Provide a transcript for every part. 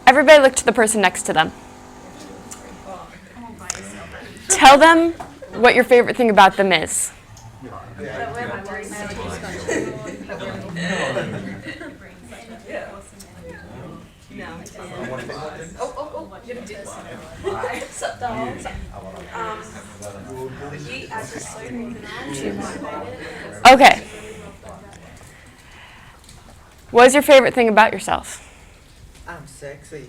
Everybody look to the person next to them. Tell them what your favorite thing about them is. Okay. What is your favorite thing about yourself? I'm sexy.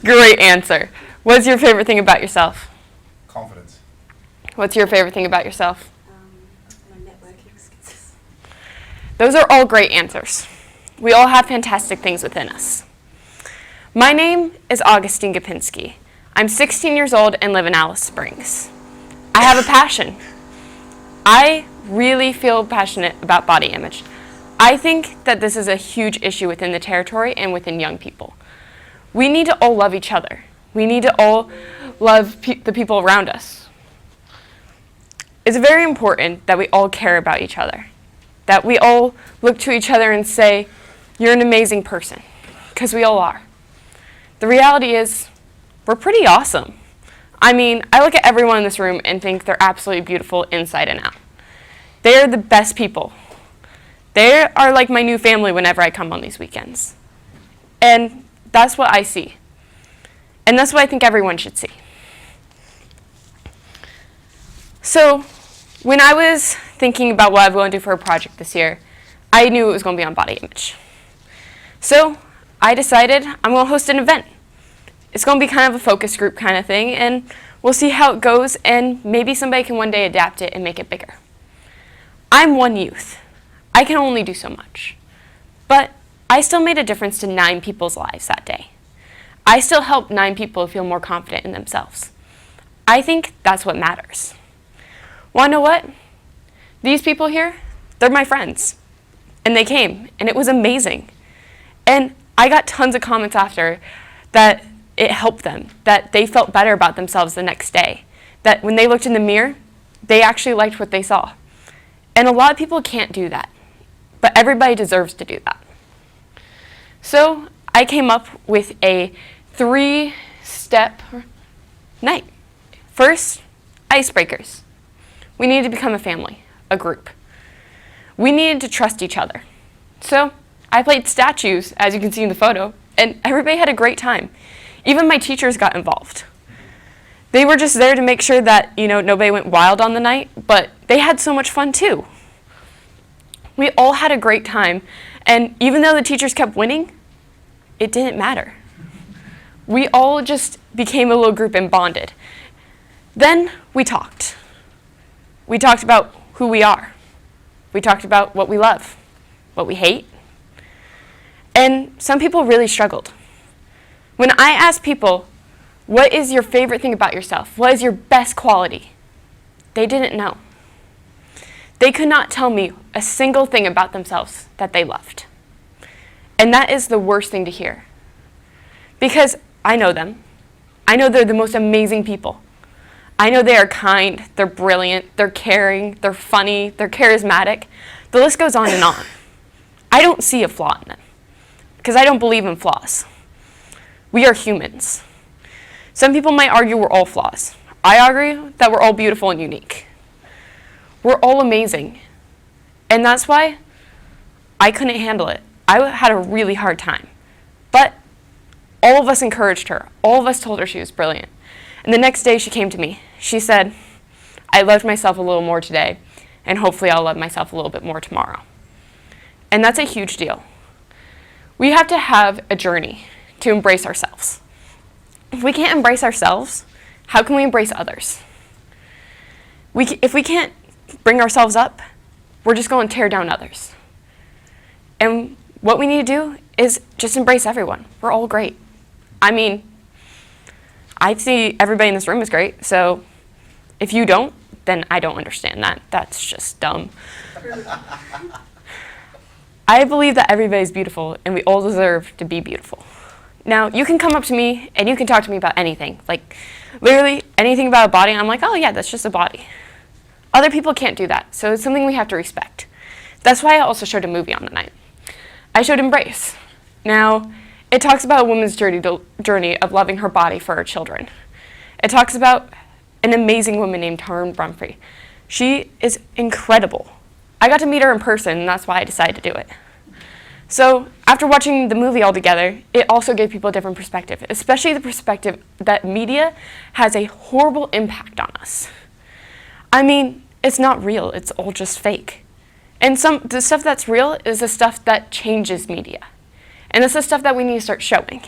Great answer. What's your favorite thing about yourself? Confidence. What's your favorite thing about yourself? My networking skills. Those are all great answers. We all have fantastic things within us. My name is Augustine Gapinski. I'm 16 years old and live in Alice Springs. I have a passion. I really feel passionate about body image. I think that this is a huge issue within the territory and within young people. We need to all love each other. We need to all love the people around us. It's very important that we all care about each other, that we all look to each other and say, "You're an amazing person," because we all are. The reality is, we're pretty awesome. I mean, I look at everyone in this room and think they're absolutely beautiful inside and out. They're the best people. They are like my new family whenever I come on these weekends. And that's what I see. And that's what I think everyone should see. So, when I was thinking about what I was going to do for a project this year, I knew it was going to be on body image. So, I decided I'm going to host an event. It's going to be kind of a focus group kind of thing, and we'll see how it goes, and maybe somebody can one day adapt it and make it bigger. I'm one youth. I can only do so much. But I still made a difference to 9 people's lives that day. I still helped 9 people feel more confident in themselves. I think that's what matters. Want to know what? These people here, they're my friends. And they came, and it was amazing. And I got tons of comments after that it helped them, that they felt better about themselves the next day, that when they looked in the mirror, they actually liked what they saw. And a lot of people can't do that, but everybody deserves to do that. So I came up with a 3-step night. First, icebreakers. We needed to become a family, a group. We needed to trust each other. So I played statues, as you can see in the photo, and everybody had a great time. Even my teachers got involved. They were just there to make sure that, nobody went wild on the night, but they had so much fun too. We all had a great time, and even though the teachers kept winning, it didn't matter. We all just became a little group and bonded. Then we talked. We talked about who we are. We talked about what we love, what we hate. And some people really struggled. When I asked people, what is your favorite thing about yourself? What is your best quality? They didn't know. They could not tell me a single thing about themselves that they loved. And that is the worst thing to hear. Because I know them. I know they're the most amazing people. I know they are kind, they're brilliant, they're caring, they're funny, they're charismatic. The list goes on and on. I don't see a flaw in them, because I don't believe in flaws. We are humans. Some people might argue we're all flaws. I argue that we're all beautiful and unique. We're all amazing. And that's why I couldn't handle it. I had a really hard time. But all of us encouraged her. All of us told her she was brilliant. And the next day she came to me. She said, I loved myself a little more today, and hopefully I'll love myself a little bit more tomorrow. And that's a huge deal. We have to have a journey to embrace ourselves. If we can't embrace ourselves, how can we embrace others? If we can't bring ourselves up, we're just going to tear down others. And what we need to do is just embrace everyone. We're all great. I mean, I see everybody in this room is great, so if you don't, then I don't understand that. That's just dumb. I believe that everybody's beautiful, and we all deserve to be beautiful. Now, you can come up to me, and you can talk to me about anything. Like, literally anything about a body, and I'm like, oh yeah, that's just a body. Other people can't do that, so it's something we have to respect. That's why I also showed a movie on the night. I showed Embrace. Now, it talks about a woman's journey of loving her body for her children. It talks about an amazing woman named Taryn Brumfrey. She is incredible. I got to meet her in person, and that's why I decided to do it. So after watching the movie all together, it also gave people a different perspective, especially the perspective that media has a horrible impact on us. I mean, it's not real, it's all just fake. And the stuff that's real is the stuff that changes media. And it's the stuff that we need to start showing.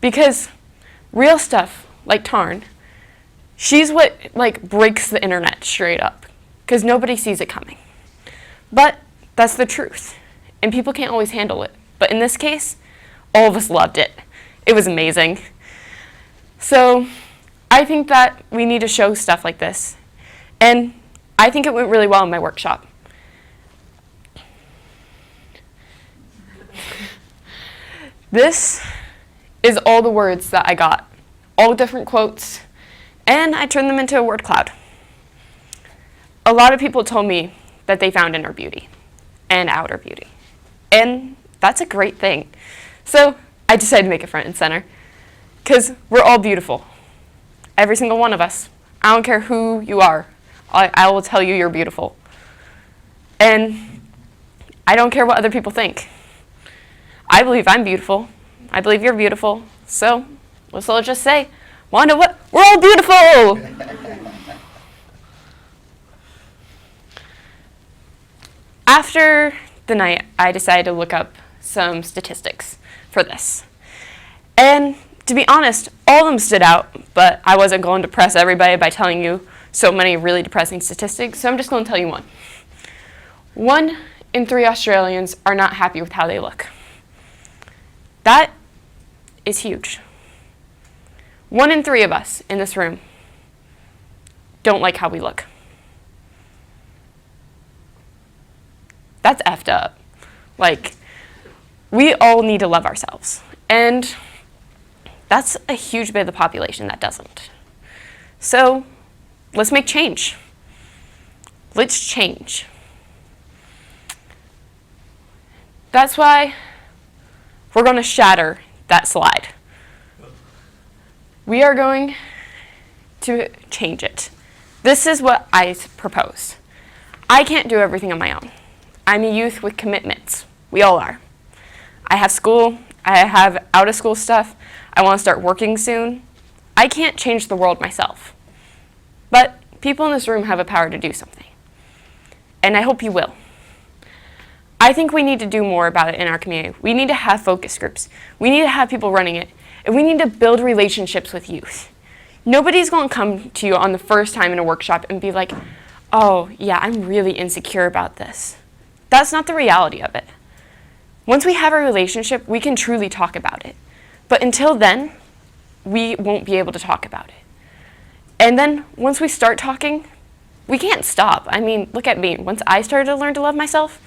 Because real stuff, like Tarn, she's what breaks the internet straight up. Because nobody sees it coming. But that's the truth. And people can't always handle it. But in this case, all of us loved it. It was amazing. So I think that we need to show stuff like this. And I think it went really well in my workshop. This is all the words that I got, all different quotes, and I turned them into a word cloud. A lot of people told me that they found inner beauty and outer beauty. And that's a great thing. So I decided to make it front and center because we're all beautiful. Every single one of us. I don't care who you are. I will tell you you're beautiful. And I don't care what other people think. I believe I'm beautiful. I believe you're beautiful. So let's all just say, wanna what? We're all beautiful! After the night, I decided to look up some statistics for this. And to be honest, all of them stood out, but I wasn't going to depress everybody by telling you so many really depressing statistics, so I'm just going to tell you one. 1 in 3 Australians are not happy with how they look. That is huge. 1 in 3 of us in this room don't like how we look. That's effed up. We all need to love ourselves. And that's a huge bit of the population that doesn't. So let's make change. Let's change. That's why we're going to shatter that slide. We are going to change it. This is what I propose. I can't do everything on my own. I'm a youth with commitments. We all are. I have school. I have out-of-school stuff. I want to start working soon. I can't change the world myself. But people in this room have a power to do something. And I hope you will. I think we need to do more about it in our community. We need to have focus groups. We need to have people running it. And we need to build relationships with youth. Nobody's going to come to you on the first time in a workshop and be like, oh, yeah, I'm really insecure about this. That's not the reality of it. Once we have a relationship, we can truly talk about it. But until then, we won't be able to talk about it. And then once we start talking, we can't stop. I mean, look at me. Once I started to learn to love myself,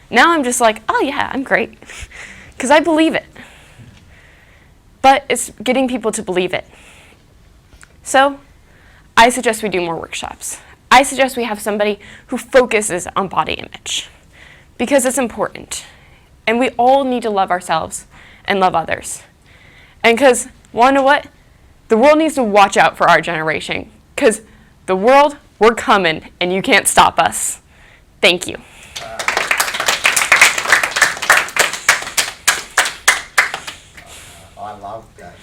now I'm just like, oh yeah, I'm great. Because I believe it. But it's getting people to believe it. So I suggest we do more workshops. I suggest we have somebody who focuses on body image. Because it's important. And we all need to love ourselves and love others. And because, wanna know what? The world needs to watch out for our generation. Because the world, we're coming, and you can't stop us. Thank you. I love that.